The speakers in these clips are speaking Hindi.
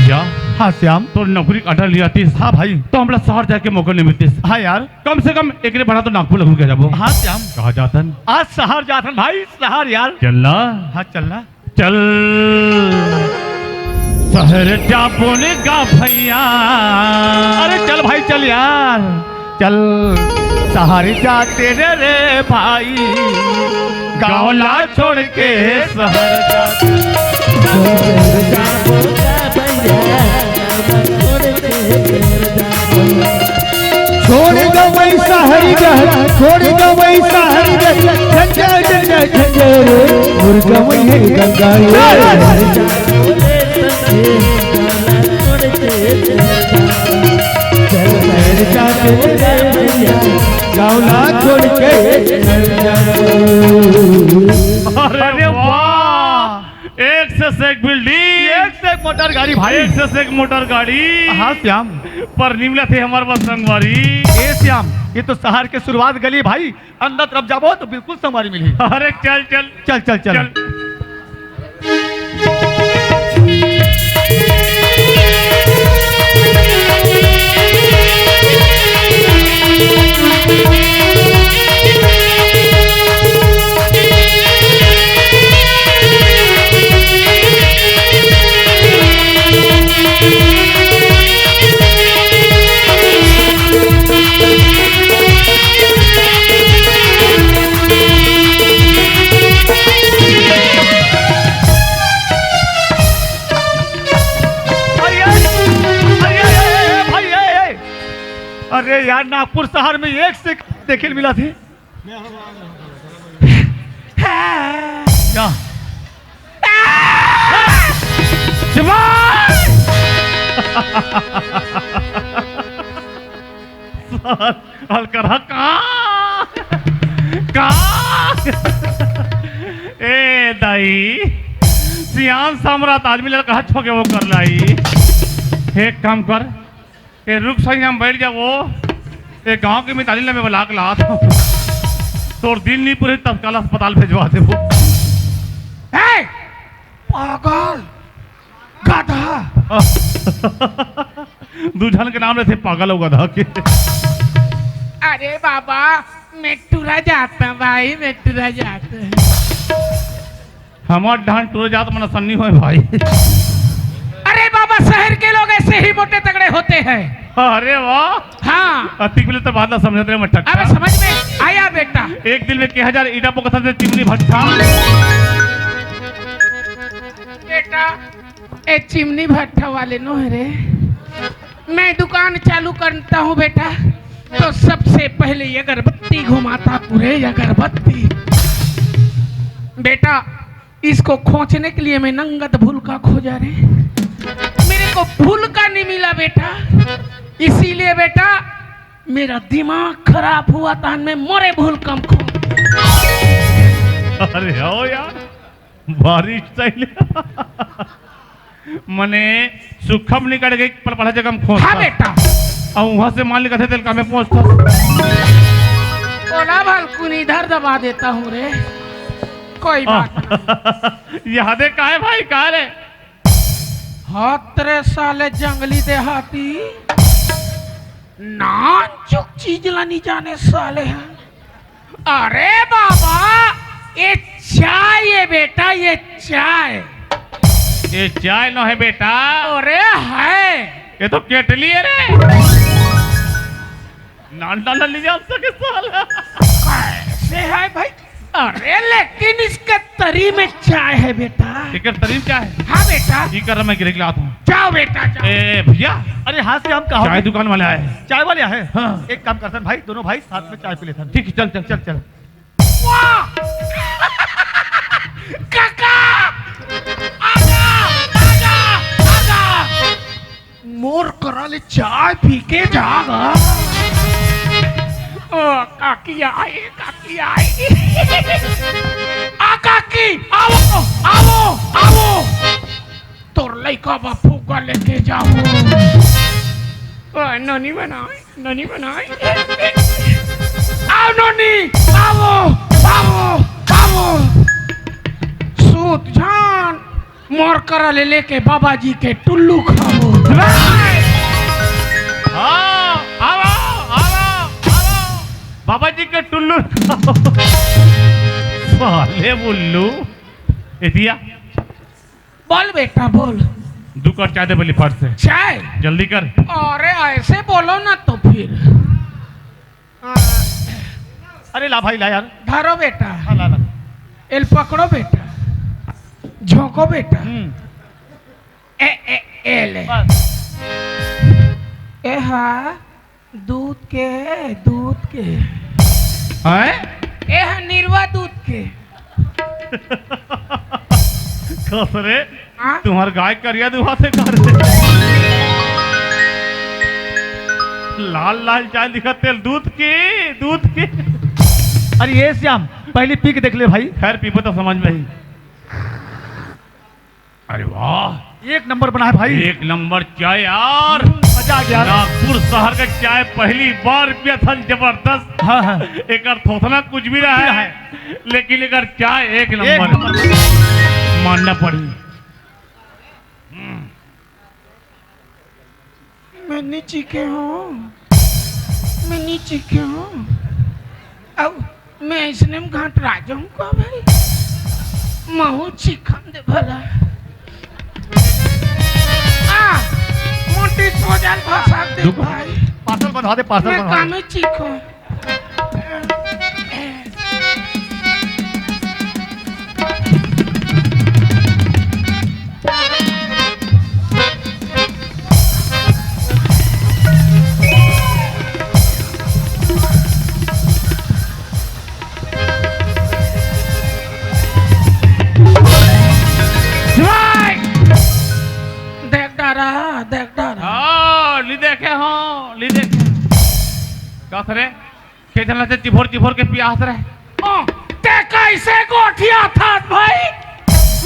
भैया हाँ श्याम, तो नौकरी अटर लिया थी। हाँ भाई, तो हमरा शहर जाके मौका नहीं मिलती। हाँ यार, कम से कम एक बड़ा तो नागपुर लगू के जाबो। हाँ श्याम, कहा जातन आज शहर जाथन भाई, शहर यार। चलना, हाँ चलना, चल शहर जाबो ने गा भैया। अरे चल भाई चल यार, चल शहर जाते रे भाई, गाँवला छोड़ के शहर जाते। छोड़ दो वही शहरी घर, छोड़ दो वही शहरी घर, झंझा झंझा झंझा रे मुर्गा वही गंगा गाँवला छोड़ के। अरे वाह, एक से एक बिल्डिंग, एक से एक मोटर गाड़ी भाई, एक से एक मोटर गाड़ी। हाँ श्याम, पर निमला थे हमारे पास संगवारी। ए श्याम, ये तो शहर के शुरुआत गली भाई, अंदर तरफ जाबो तो बिल्कुल संगवारी मिली। अरे चल चल चल चल चल, चल। अरे यार, नागपुर शहर में एक से देखे मिला थे। क्या? हल्का का ए दाई सियान सम्राट आदमी लड़का हाथ छोके वो कर लाई। एक काम कर, ए रुक सही हम बैठ जा। वो एक गांव के मिताली में बुला के ला तो दिन नहीं पूरे तत्काल अस्पताल भेजवा दे वो। पागल गधा। दूजन के नाम रहते पागल हो गधा के। अरे बाबा, मैं टूरा जाता भाई, मैं टूरा जाता। हमार ढान टूर जात मन सन्नी हो भाई। अरे बाबा, शहर के लोग ऐसे ही मोटे तगड़े होते हैं। अरे वाह, हाँ, अति बोले तो बात ना समझते रहे मट्टा। अब समझ में आया बेटा। एक दिन में के हजार ईटा पोखता से चिमनी भट्टा। बेटा, ए चिमनी भट्टा वाले नो है रे। मैं दुकान चालू करता हूँ बेटा, तो सबसे पहले ये अगरबत्ती घुमाता पूरे अगरबत्ती। बेटा, इसको खोचने के लिए मैं नंगत भूल का खोजा रे, मेरे को भूल का नहीं मिला बेटा। इसीलिए बेटा मेरा दिमाग खराब हुआ था, मैं मोरे भूल कम खो। अरे हो यार, बारिश चाहिए मने सुखम निकल गई पर पढ़ा जगह में खोज। हाँ बेटा, और वहां से मान लिखा थे तेल का मैं पहुंचता। ओला बालकुनी इधर दबा देता हूँ रे, कोई बात। यादे का है भाई, का रे? हाथ रे साले जंगली देहाती, नाचुक चीज ला नहीं जाने साले हैं। अरे बाबा, ये चाय है बेटा, ये चाय। ये चाय न है बेटा, अरे है, ये तो केटली है रे। नान डाल ली जा सके साला। कैसे है भाई? अरे लेकिन इसके तरी में चाय है बेटा। एक तरीन क्या है? हाँ बेटा, ठीक कर रहा, मैं गिरे के लाता हूँ। जाओ बेटा जाओ। ए भैया, अरे हाँ से हम कहा चाय दुकान वाले आए। चाय वाले है। हाँ। एक काम करते हैं भाई, दोनों भाई साथ में चाय पी लेते हैं। ठीक है, चल चल चल चल। वाह! काका, आजा, आजा, आजा। मोर कराले चाय पी के जागा। ओ काकी आई, काकी आई। आ काकी, आओ, आओ, आओ। तोर लइका बापू का लेके जाओ। ननी बनाए, ननी बनाए। आओ ननी, आओ, आओ, आओ। सूत जान, मोर कर ले लेके बाबा जी के टुल्लू खाबो। हाँ, आओ बाबा जी के टुल्लू साले बुल्लू ए दिया बोल बेटा बोल। 2 कप चाय दे बोली फट से। चाय जल्दी कर। अरे ऐसे बोलो ना तो फिर। अरे ला भाई ला यार। धरो बेटा। हाँ, ला ला। एल पकड़ो बेटा, झोंको बेटा। ए ए ए ले। ए हाँ दूध के हैं? ए हाँ निर्वा दूध के। कस रे हाँ? तुम्हार गाय करिया दुहा से कर लाल लाल चाय दिखा तेल दूध की। अरे ये श्याम पहले पी के देख ले भाई। खैर पीपो तो समझ में ही। अरे वाह 1 नंबर बना है भाई। 1 नंबर चाय यार। मजा आ गया। नागपुर शहर का चाय पहली बार पिया था, जबरदस्त। हाँ हाँ एक थोथना कुछ भी रहा है लेकिन एक चाय 1 नंबर मानना पड़ी। मैं नीचे के हूँ, अब मैं इसने में घाट राजा हूँ का भाई। महू चिकन दे भला। मोटी सोजल भाषा दे भाई। पार्सल बना दे पार्सल मैं बना काम दे। चीखो। देख डारा। हाँ ली देखे कस रे खेतला से चिभोर के पियास रहे। ते कैसे गोठिया था भाई?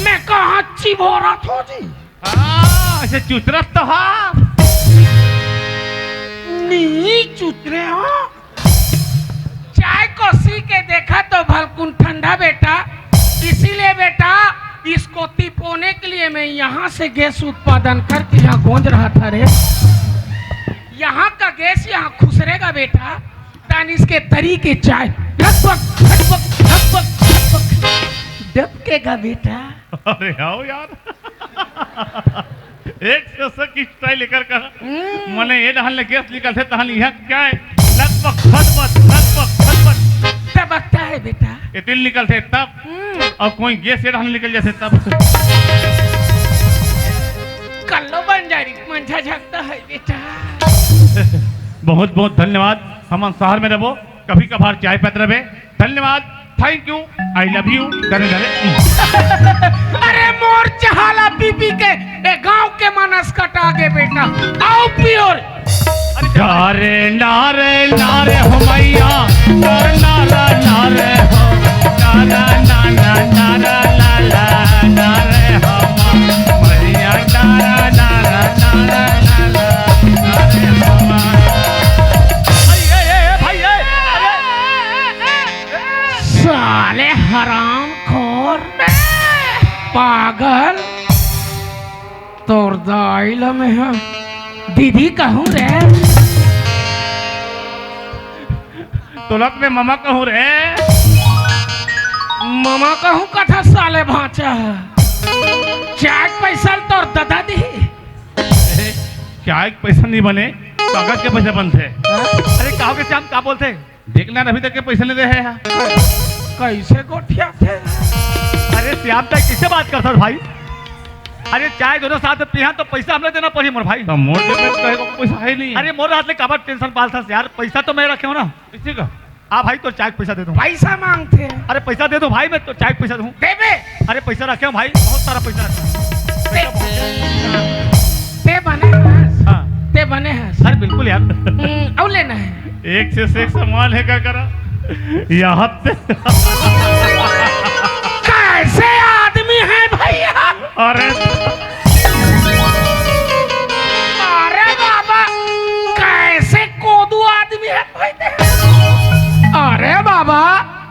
मैं कहाँ चिभोरा थो जी। हाँ ऐसे चुतरत तो हाँ नी चुतरे हो। चाय को सी के देखा तो भलकुन ठंडा बेटा, इसीलिए बेटा इसको तिपोने के लिए मैं यहाँ से गैस उत्पादन करके यहाँ गूंज रहा था रे। यहाँ का गैस यहाँ खुसरेगा बेटा, तान इसके तरीके चाय डबकेगा बेटा। अरे आओ यार एक से की स्टाइल लेकर कर मने ये दहन ले गैस निकलते तहन यह क्या है लगभग खटपट तबकता है बेटा। ये तिल निकलते तब और कोई गैस ये दहन निकल जैसे तब कल्लो बंजारी मंझा झकता है बेटा। बहुत बहुत धन्यवाद। हम शहर में रहो कभी कभार चाय पीते रहे। धन्यवाद, thank you, I love you. अरे मोर चहाला पी के गांव के मानस कटा के बेटा। आओ प्योर। नारे नारे नारे हो मैया नारे नारे हो नारा नारा नारा लाला नारे हो मैया नारा नारा नारा लाला नारे हो। भाई साले हराम खोर पागल तोर दाइल में है। दीदी कहूँ रे तुलत में मामा कहूँ रे। मामा कहूँ कथा साले भाचा है। चाय पैसा तोर दादा दी। चाय के पैसा नहीं बने, कागज के पैसे बनते। अरे कहो के श्याम क्या बोलते? देखना अभी तक के पैसे नहीं दे है। कैसे गोठिया थे? अरे श्याम तक किससे बात करता भाई? अरे चाय दोनों साथ पिया तो पैसा हमें देना पड़ी मोर भाई। तो मोर में कहे को पैसा है नहीं। अरे मोर रात ले काबर टेंशन पालता यार, पैसा तो मैं रखे हो ना। किसी का आ भाई तो चाय पैसा दे दूं। पैसा मांगते। अरे पैसा दे दो भाई, मैं तो चाय पैसा दूं। देबे। अरे पैसा रखे हो भाई, बहुत सारा पैसा रखे हो। ते बने हंस। हाँ ते बने हंस। अरे बिल्कुल यार। और लेना है एक से एक सामान है क्या करा यहाँ कैसे आदमी है भैया? अरे बाबा कैसे कोदू आदमी है भाई? अरे बाबा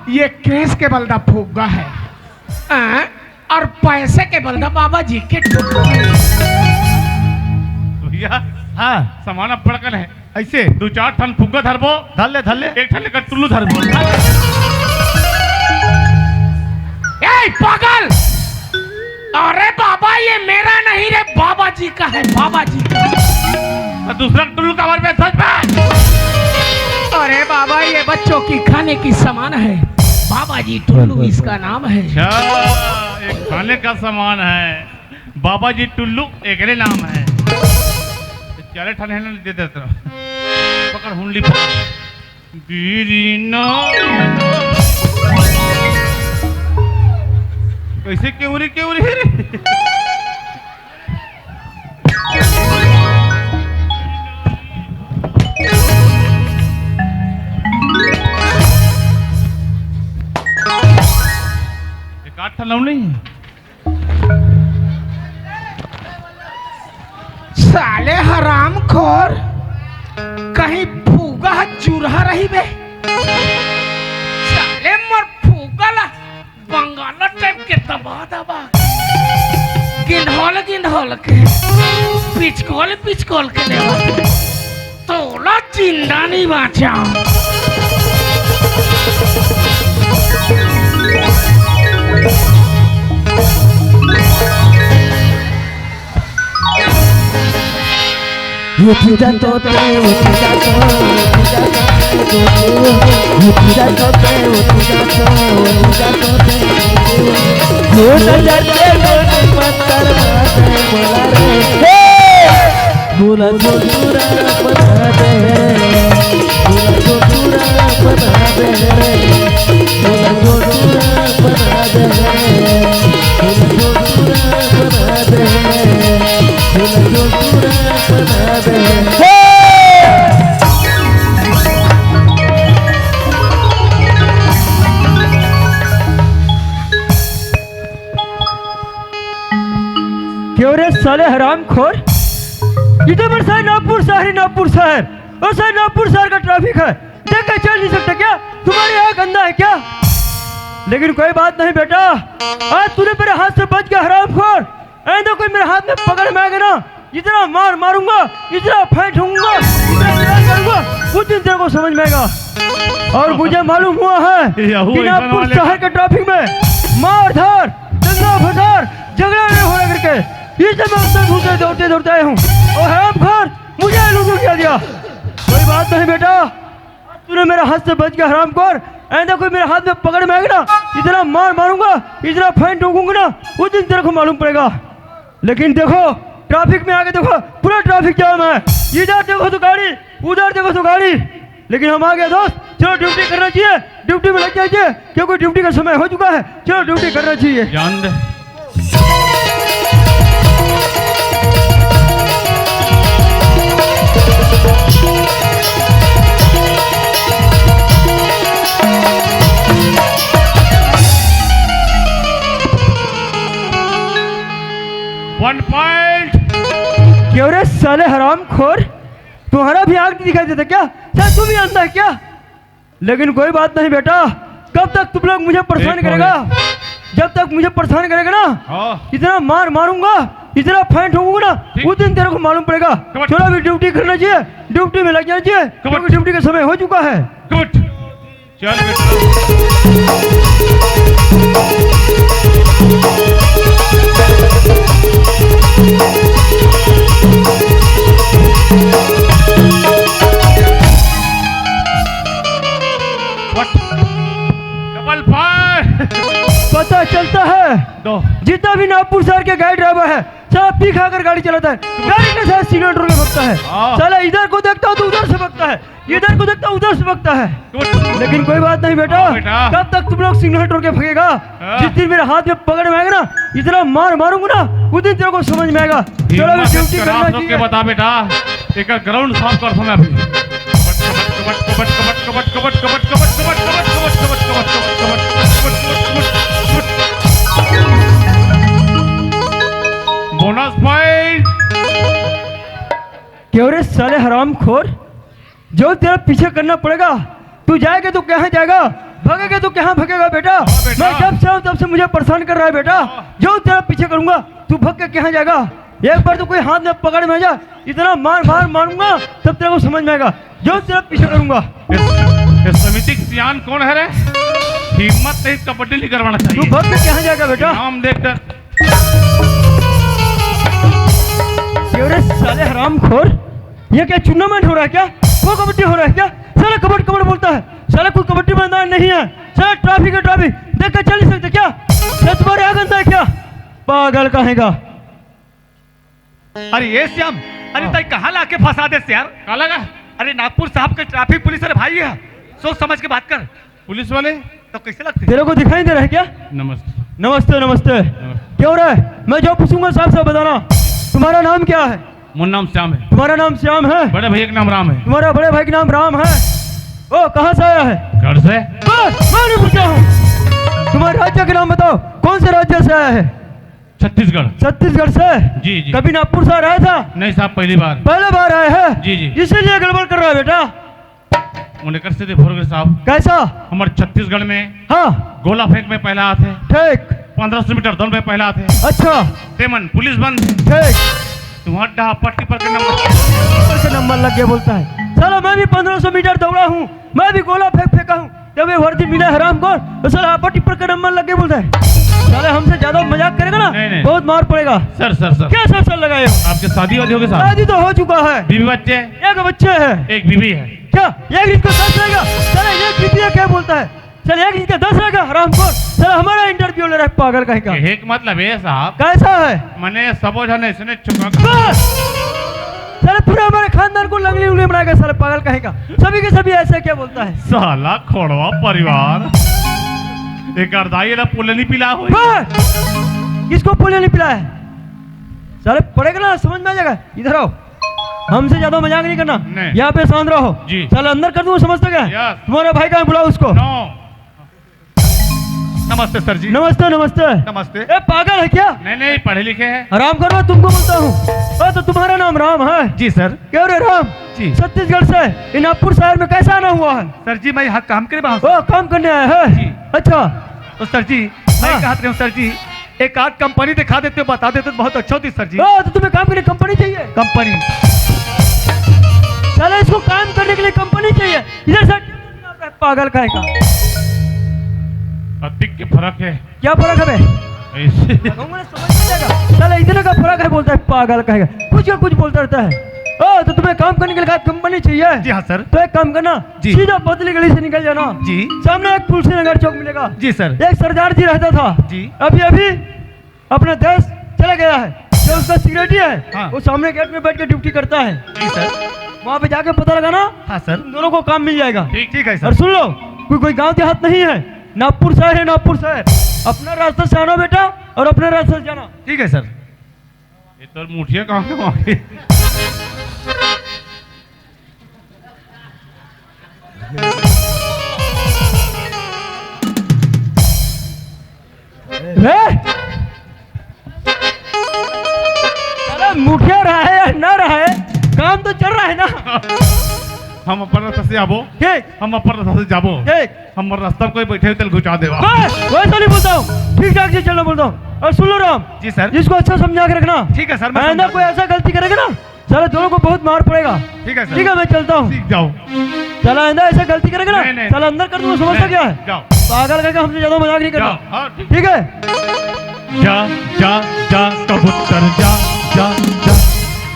ये केस के बलदा फूगा है और पैसे के के बलदा बाबा जी के भैया हाँ सामान अब पड़कन है ऐसे 2-4 ठन फुग्गा धरबो, धर ले एक ठन लेकर टुल्लू धरबो। ए पागल, अरे बाबा ये मेरा नहीं रे, बाबा जी का है, बाबा जी का। और दूसरा टुल्लू का हमारे पे सच में। अरे बाबा ये बच्चों की खाने की सामान है, बाबा जी टुल्लू इसका नाम है। अच्छा, एक खाने का सामान है, बाबा जी टुल्लू एक ही नाम है। चारे ठाने है ना, दे देता पकड़ हुंडली पकड़ गिरीना। कैसे केवरी केवरी है रे? एक 8 ठन नहीं है। साले हराम खोर, कहीं फूगा चूरहा रही बे। साले मोर फूगा ला बंगाला टाइप के दबा गिनहोल के पिचकोल के ले तोला जिंदा नहीं बाचा। ये पूजा तोते वो पूजा तो ये पूजा तोते वो पूजा तोते ये नजर के लोग पत्थर माथे बोला रे बोला जो दूरा बना दे बोला जो दूरा बना दे बोला जो दूरा बना दे बोला जो दूरा बना दे बोला जो दूरा बना दे। क्यों रे साले हराम खोर, इधर पर सारे नागपुर शहर और सारे नागपुर शहर का ट्रैफिक है, देख के चल नहीं सकता क्या? तुम्हारी आँख अंधा है क्या? लेकिन कोई बात नहीं बेटा, आज तूने मेरे हाथ से बच गया हराम खोर। ऐसा कोई मेरे हाथ में पकड़ में आएगा ना, इतना मार मारूंगा, इतना फेंकूंगा, इतना करूंगा, उस दिन तेरे को समझ में आएगा। और मुझे मालूम हुआ है कि नागपुर शहर के ट्रैफिक में मारधार, दंगा फसाद, झगड़ा नहीं होने करके इस समय दौड़ते आए हूँ। और हराम खोर मुझे लूटू क्या दिया? कोई बात नहीं बेटा, तूने मेरे हाथ से बच गया हराम खोर। ऐसा कोई मेरे हाथ में पकड़ में आएगा ना, इतना मार मारूंगा, इतना फाइन ठोकूंगा ना, उस दिन तेरे को मालूम पड़ेगा। लेकिन देखो ट्रैफिक में आके देखो, पूरा ट्रैफिक जाम है, इधर देखो तो गाड़ी, उधर देखो तो गाड़ी। लेकिन हम आ गए दोस्त, चलो ड्यूटी करना चाहिए, ड्यूटी में लग जाइए क्योंकि ड्यूटी का समय हो चुका है। चलो ड्यूटी करना चाहिए। जान दे। One point. क्यों रे साले हराम खोर, तुम्हारा भी आग नहीं दिखाई देता क्या? क्या तुम ही अंधा है क्या? लेकिन कोई बात नहीं बेटा, कब तक तुम लोग मुझे परेशान करेगा? जब तक मुझे परेशान करेगा ना, इतना मार मारूंगा, इतना फाइन ठोकूंगा ना, उस दिन तेरे को मालूम पड़ेगा। चलो अभी ड्यूटी करना चाहिए, ड्यूटी में लग जाना चाहिए क्योंकि ड्यूटी का समय हो चुका है। गुड, चल बेटा। Double fire. पता चलता है दो जितना भी नागपुर शहर के गाड़ी ड्राइवर है सब पी खाकर गाड़ी चलाता है, गाड़ी के साथ सिलेंडर में भगता है। साला इधर को देखता हूँ तो उधर से भगता है, इधर को देखता हूँ उधर से भगता है। लेकिन कोई बात नहीं बेटा, कब तक तुम लोग सिग्नल टोर के भगेगा? जिस दिन मेरे हाथ में पकड़ में आएगा ना, इतना मार मारूंगा ना, उस दिन तेरे को समझ में आएगा। चलो अभी ड्यूटी करना चाहिए। बता बेटा, एक ग्राउंड साफ कर समय अभी। कबट कबट कबट कबट कबट कबट कबट कबट कबट कबट कबट कबट कबट बोनस पॉइंट। क्यों रे साले हराम खोर, जो तेरा पीछे करना पड़ेगा, तू जाएगा तो कहाँ जाएगा? भागेगा तो कहाँ भागेगा बेटा? बेटा। मैं जब से हूँ तब से मुझे परेशान कर रहा है बेटा। जो तेरा पीछे करूंगा तू भाग के कहाँ जाएगा? एक बार तो कोई हाथ में पकड़ में आ जा, इतना मार मारूंगा तब तेरे को समझ में आएगा। जो तेरा पीछे करूंगा। इस समिति की सियान कौन है रे? हिम्मत नहीं कबड्डी नहीं करवाना तू चाहिए। भाग के कहाँ जाएगा बेटा? नाम देखकर अरे साले हरामखोर, ये क्या टूर्नामेंट हो रहा है क्या? वो कबड्डी हो रहा है क्या? साला कबड्डी कबड्डी बोलता है। साला कोई कबड्डी मैदान नहीं है। साला ट्रैफिक है ट्रैफिक, देख कर चल नहीं सकते क्या? ये तुम्हारे यहाँ गंदा है क्या? पागल कहेगा। अरे ये श्याम, अरे ताई कहाँ लाके फंसा दे यार? क्या लगा? अरे नागपुर साहब के ट्रैफिक पुलिस अरे भाई है, सोच समझ के बात कर। पुलिस वाले तो कैसे लगते? तेरे को दिखाई दे रहा है क्या? नमस्ते। नमस्ते नमस्ते। क्या हो रहा है? मैं जो पूछूंगा साफ साफ बताना। तुम्हारा नाम क्या है? मेरा नाम श्याम है। तुम्हारा नाम श्याम है? बड़े भैया का नाम राम है। तुम्हारा बड़े भाई का नाम राम है? ओ कहाँ से आया है? घर से। बस मैं नहीं पूछा हूँ। तुम्हारे राज्य का नाम बताओ, कौन से राज्य से आया है? छत्तीसगढ़। छत्तीसगढ़ से? जी जी। कभी नागपुर से आया था? नहीं साहब, पहली बार। पहले बार आए हैं? जी जी। इसीलिए गड़बड़ कर रहा है बेटा। उन्हें कर से भोरगढ़ साहब, कैसा? हमारे छत्तीसगढ़ में हाँ गोला फेंक में पहला आते, ठीक। 1500 मीटर दौड़ में पहला आते, अच्छा तेमन पुलिस बंद, ठीक। तुम्हारा डहा पट्टी पर के नंबर। ऊपर से नंबर लग गया बोलता है। साला मैं भी 1500 मीटर दौड़ा हूँ, मैं भी गोला फेंका हूँ, जब ये वर्दी मिला हराम को तो साला आपट्टी पर का नंबर लग गया बोलता है। साले हमसे ज्यादा मजाक करेगा ना नहीं, नहीं। बहुत मार पड़ेगा। सर सर सर, क्या सर सर लगाए हो? आपके शादी वादी हो गई साहब? शादी तो हो चुका है, बीवी बच्चे? एक बच्चे है। एक बीवी है। क्या एक इसको 10 रहेगा? साला एक बीवी क्या बोलता है? चल एक इसका 10 रहेगा हराम को। साला हमारा इंटरव्यू ले रहा है पागल कहीं का। एक मतलब है साहब, कैसा है? मैंने सबोझा ने इसने चुका। बस साले पूरे हमारे खानदान को लंगली उंगली बनाएगा साले पागल कहीं का। सभी के सभी ऐसे क्या बोलता है? साला खोड़वा परिवार एक अर्दाई ना पुल नहीं पिला हो। बस किसको पोलियो नहीं पिलाया है? साले पड़ेगा ना, समझ में आ जाएगा। इधर आओ, हमसे ज्यादा मजाक नहीं करना। नहीं। यहाँ पे शांत रहो। जी। साले अंदर कर दूँ, समझते क्या? यस। तुम्हारे भाई का है, बुलाओ उसको। नो। नमस्ते सर जी। नमस्ते नमस्ते। नमस्ते। ए पागल है क्या? नहीं नहीं, पढ़े लिखे हैं। राम करो, तुमको बोलता हूँ। तो तुम्हारा नाम राम है? जी सर। क्यों रे राम? जी। छत्तीसगढ़ से इन नागपुर शहर में कैसा आना हुआ है? सर जी मैं यहाँ काम करे वहाँ। ओ काम करने आया है? जी। अच्छा तो सर जी मैं हाँ। कहते हूँ सर जी, एक आध कंपनी दिखा देते हो, बता देते तो बहुत अच्छा होती सर जी। तो तुम्हें काम करने कंपनी चाहिए? कंपनी साले इसको काम करने के लिए कंपनी चाहिए। इधर से पागल कहेगा। अधिक के फर्क है क्या फर्क है बे? ऐसे। कहूँगा ना समझ में जाएगा। साला इतने का फर्क है बोलता है पागल कहेगा। कुछ का कुछ बोलता रहता है। ओ तो तुम्हें काम करने के लिए कंपनी चाहिए? जी हाँ सर। तो एक काम करना, जी। सीधा पतली गली से निकल जाना। जी। सामने एक तुलसी नगर चौक मिलेगा। जी सर। एक सरदार जी रहता था। जी। अभी अभी अपने देश चला गया है। जो उसका सिक्योरिटी है हाँ। वो सामने गेट में बैठ के ड्यूटी करता है। जी सर। वहाँ पे जाके पता लगाना, हाँ सर। तुम दोनों को काम मिल जाएगा। ठीक है और सर। सुन लो, कोई गांव देहात नहीं है, नागपुर शहर है, नागपुर शहर। अपना रास्ता से आना बेटा और अपने रास्ते से जाना। ठीक है सर। ये तो मुठिया कहाँ के वहाँ के? अरे मुखिया रहा है या ना रहा है, काम तो चल रहा है ना। हम अपन रास्ता से जाबो, ठीक हम अपन रास्ता से जाबो, ठीक। हमर रास्ता में कोई बैठे तेल घुचा देवा। बस वैसा नहीं बोलता हूँ, ठीक ठाक से चलना बोलता हूँ। और सुन लो राम जी सर। इसको अच्छा समझा के रखना। ठीक है सर। मैं आइंदा कोई ऐसा गलती करेगा ना, सारे दोनों को बहुत मार पड़ेगा। ठीक है सर। ठीक है मैं चलता हूँ। सीख जाओ। चला आइंदा ऐसा गलती करेगा नहीं, ना, नहीं। चला अंदर कर दूंगा, समझता क्या है? जाओ पागल करके हमसे ज्यादा मजाक नहीं जाओ। करना। हाँ ठीक। ठीक है? जा जा जा कबूतर जा जा जा।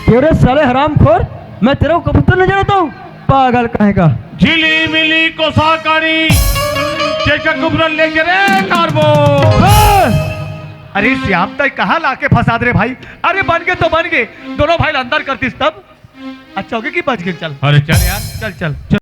तेरे साले हरामखोर, मैं तेरे को कबूतर नजर आता हूँ? पागल कहेगा। झिली मिली कोसाकारी जैसा कुबरन लेके रे नारबो। अरे श्याम तय कहाँ लाके फंसा दे रे भाई? अरे बन गए तो बन गए, दोनों भाई अंदर करतीस तब अच्छा होगे कि बच गए। चल अरे चल यार, चल चल।